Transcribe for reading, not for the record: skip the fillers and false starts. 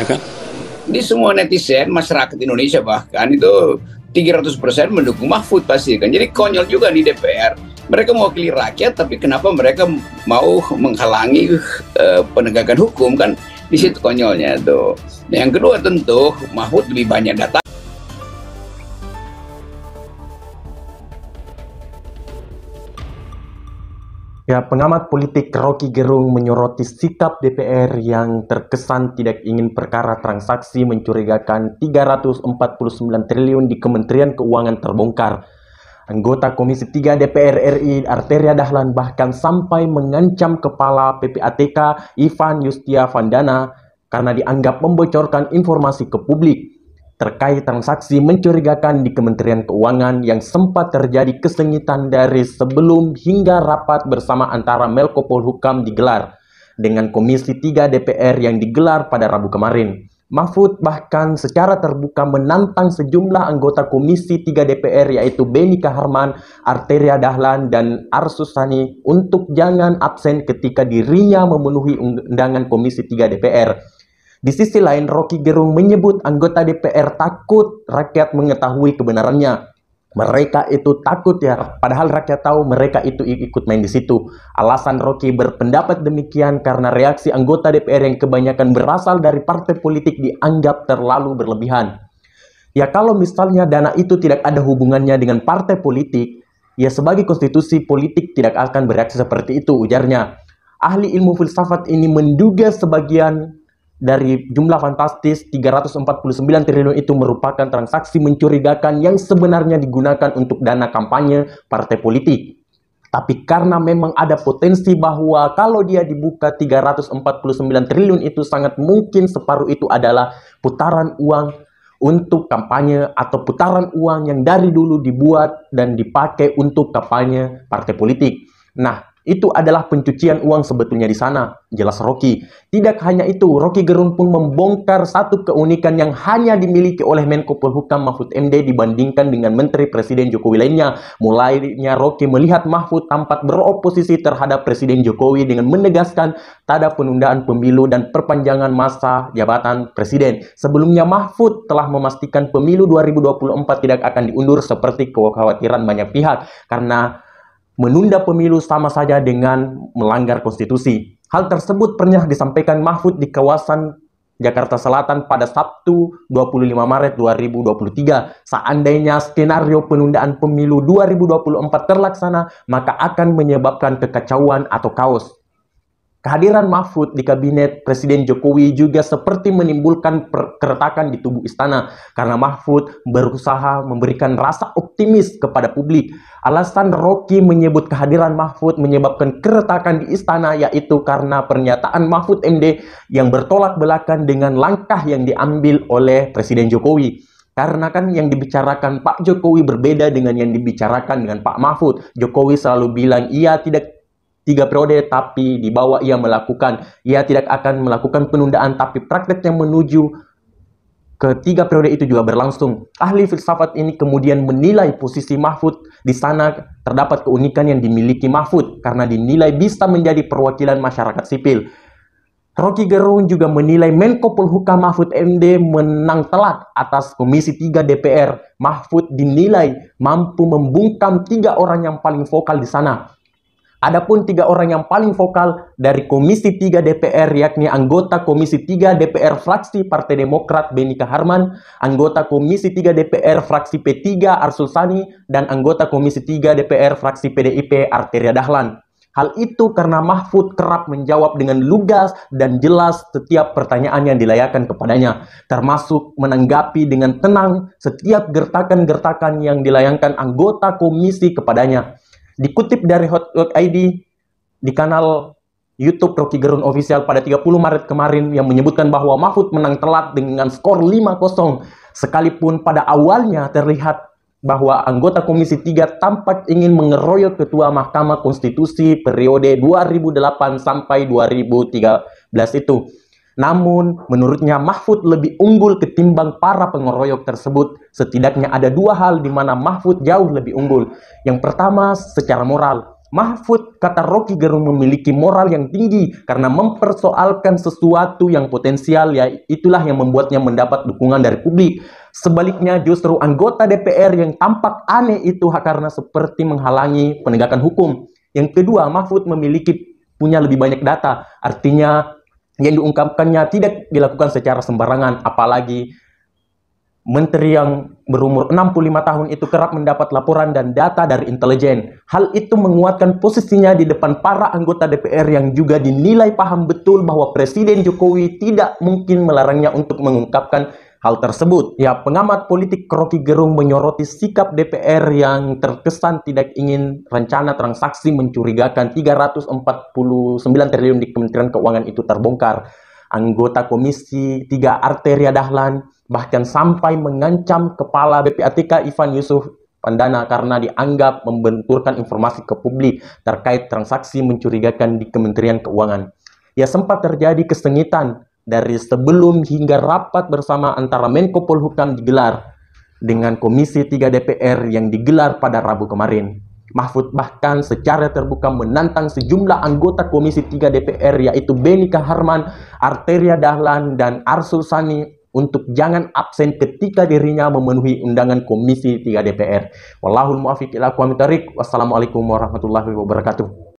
kan? Di semua netizen, masyarakat Indonesia bahkan itu 300% mendukung Mahfud pasti kan. Jadi konyol juga di DPR. Mereka mewakili rakyat, tapi kenapa mereka mau menghalangi penegakan hukum kan? Di situ konyolnya tuh. Nah, yang kedua tentu Mahfud lebih banyak data. Ya, pengamat politik Rocky Gerung menyoroti sikap DPR yang terkesan tidak ingin perkara transaksi mencurigakan 349 triliun di Kementerian Keuangan terbongkar. Anggota Komisi 3 DPR RI Arteria Dahlan bahkan sampai mengancam Kepala PPATK Ivan Yustia Vandana karena dianggap membocorkan informasi ke publik terkait transaksi mencurigakan di Kementerian Keuangan yang sempat terjadi kesengitan dari sebelum hingga rapat bersama antara Menko Polhukam digelar dengan Komisi 3 DPR yang digelar pada Rabu kemarin. Mahfud bahkan secara terbuka menantang sejumlah anggota Komisi 3 DPR yaitu Beni Kaharman, Arteria Dahlan, dan Arsus Sani untuk jangan absen ketika dirinya memenuhi undangan Komisi 3 DPR. Di sisi lain, Rocky Gerung menyebut anggota DPR takut rakyat mengetahui kebenarannya. Mereka itu takut ya, padahal rakyat tahu mereka itu ikut main di situ. Alasan Rocky berpendapat demikian karena reaksi anggota DPR yang kebanyakan berasal dari partai politik dianggap terlalu berlebihan. Ya kalau misalnya dana itu tidak ada hubungannya dengan partai politik, ya sebagai konstitusi politik tidak akan bereaksi seperti itu, ujarnya. Ahli ilmu filsafat ini menduga sebagian dari jumlah fantastis 349 triliun itu merupakan transaksi mencurigakan yang sebenarnya digunakan untuk dana kampanye partai politik. Tapi karena memang ada potensi bahwa kalau dia dibuka 349 triliun itu sangat mungkin separuh itu adalah putaran uang untuk kampanye atau putaran uang yang dari dulu dibuat dan dipakai untuk kampanye partai politik. Nah, itu adalah pencucian uang sebetulnya di sana, jelas Rocky. Tidak hanya itu, Rocky Gerung pun membongkar satu keunikan yang hanya dimiliki oleh Menko Polhukam Mahfud MD dibandingkan dengan Menteri Presiden Jokowi lainnya. Mulainya Rocky melihat Mahfud tampak beroposisi terhadap Presiden Jokowi dengan menegaskan tak ada penundaan pemilu dan perpanjangan masa jabatan Presiden. Sebelumnya Mahfud telah memastikan pemilu 2024 tidak akan diundur seperti kekhawatiran banyak pihak karena menunda pemilu sama saja dengan melanggar konstitusi. Hal tersebut pernah disampaikan Mahfud di kawasan Jakarta Selatan pada Sabtu 25 Maret 2023. Seandainya skenario penundaan pemilu 2024 terlaksana, maka akan menyebabkan kekacauan atau kaos. Kehadiran Mahfud di kabinet Presiden Jokowi juga seperti menimbulkan keretakan di tubuh istana karena Mahfud berusaha memberikan rasa optimis kepada publik. Alasan Rocky menyebut kehadiran Mahfud menyebabkan keretakan di istana yaitu karena pernyataan Mahfud MD yang bertolak belakang dengan langkah yang diambil oleh Presiden Jokowi. Karena kan yang dibicarakan Pak Jokowi berbeda dengan yang dibicarakan dengan Pak Mahfud. Jokowi selalu bilang ia tidak 3 periode, tapi di bawah ia tidak akan melakukan penundaan, tapi praktek yang menuju ke 3 periode itu juga berlangsung. Ahli filsafat ini kemudian menilai posisi Mahfud di sana terdapat keunikan yang dimiliki Mahfud karena dinilai bisa menjadi perwakilan masyarakat sipil. Rocky Gerung juga menilai Menko Polhukam Mahfud MD menang telak atas Komisi 3 DPR. Mahfud dinilai mampu membungkam 3 orang yang paling vokal di sana. Adapun 3 orang yang paling vokal dari Komisi 3 DPR yakni anggota Komisi 3 DPR fraksi Partai Demokrat Beni Kaharman, anggota Komisi 3 DPR fraksi P3 Arsul Sani, dan anggota Komisi 3 DPR fraksi PDIP Arteria Dahlan. Hal itu karena Mahfud kerap menjawab dengan lugas dan jelas setiap pertanyaan yang dilayangkan kepadanya, termasuk menanggapi dengan tenang setiap gertakan-gertakan yang dilayangkan anggota komisi kepadanya. Dikutip dari Hot.id di kanal YouTube Rocky Gerung Official pada 30 Maret kemarin yang menyebutkan bahwa Mahfud menang telak dengan skor 5-0. Sekalipun pada awalnya terlihat bahwa anggota Komisi 3 tampak ingin mengeroyok Ketua Mahkamah Konstitusi periode 2008 sampai 2013 itu. Namun, menurutnya Mahfud lebih unggul ketimbang para pengeroyok tersebut. Setidaknya ada 2 hal di mana Mahfud jauh lebih unggul. Yang pertama, secara moral. Mahfud, kata Rocky Gerung, memiliki moral yang tinggi karena mempersoalkan sesuatu yang potensial, ya itulah yang membuatnya mendapat dukungan dari publik. Sebaliknya justru anggota DPR yang tampak aneh itu karena seperti menghalangi penegakan hukum. Yang kedua, Mahfud punya lebih banyak data, artinya yang diungkapkannya tidak dilakukan secara sembarangan, apalagi menteri yang berumur 65 tahun itu kerap mendapat laporan dan data dari intelijen. Hal itu menguatkan posisinya di depan para anggota DPR yang juga dinilai paham betul bahwa Presiden Jokowi tidak mungkin melarangnya untuk mengungkapkan hal tersebut. Ya, pengamat politik Rocky Gerung menyoroti sikap DPR yang terkesan tidak ingin rencana transaksi mencurigakan 349 triliun di Kementerian Keuangan itu terbongkar. Anggota Komisi 3 Arteria Dahlan bahkan sampai mengancam Kepala BPATK Ivan Yusuf Pandana karena dianggap membenturkan informasi ke publik terkait transaksi mencurigakan di Kementerian Keuangan. Ya, sempat terjadi kesengitan dari sebelum hingga rapat bersama antara Menko Polhukam digelar dengan Komisi 3 DPR yang digelar pada Rabu kemarin. Mahfud bahkan secara terbuka menantang sejumlah anggota Komisi 3 DPR yaitu Beni Kaharman, Arteria Dahlan, dan Arsul Sani untuk jangan absen ketika dirinya memenuhi undangan Komisi 3 DPR. Wallahul muwaffiq ila aqwamit thoriq. Wassalamualaikum warahmatullahi wabarakatuh.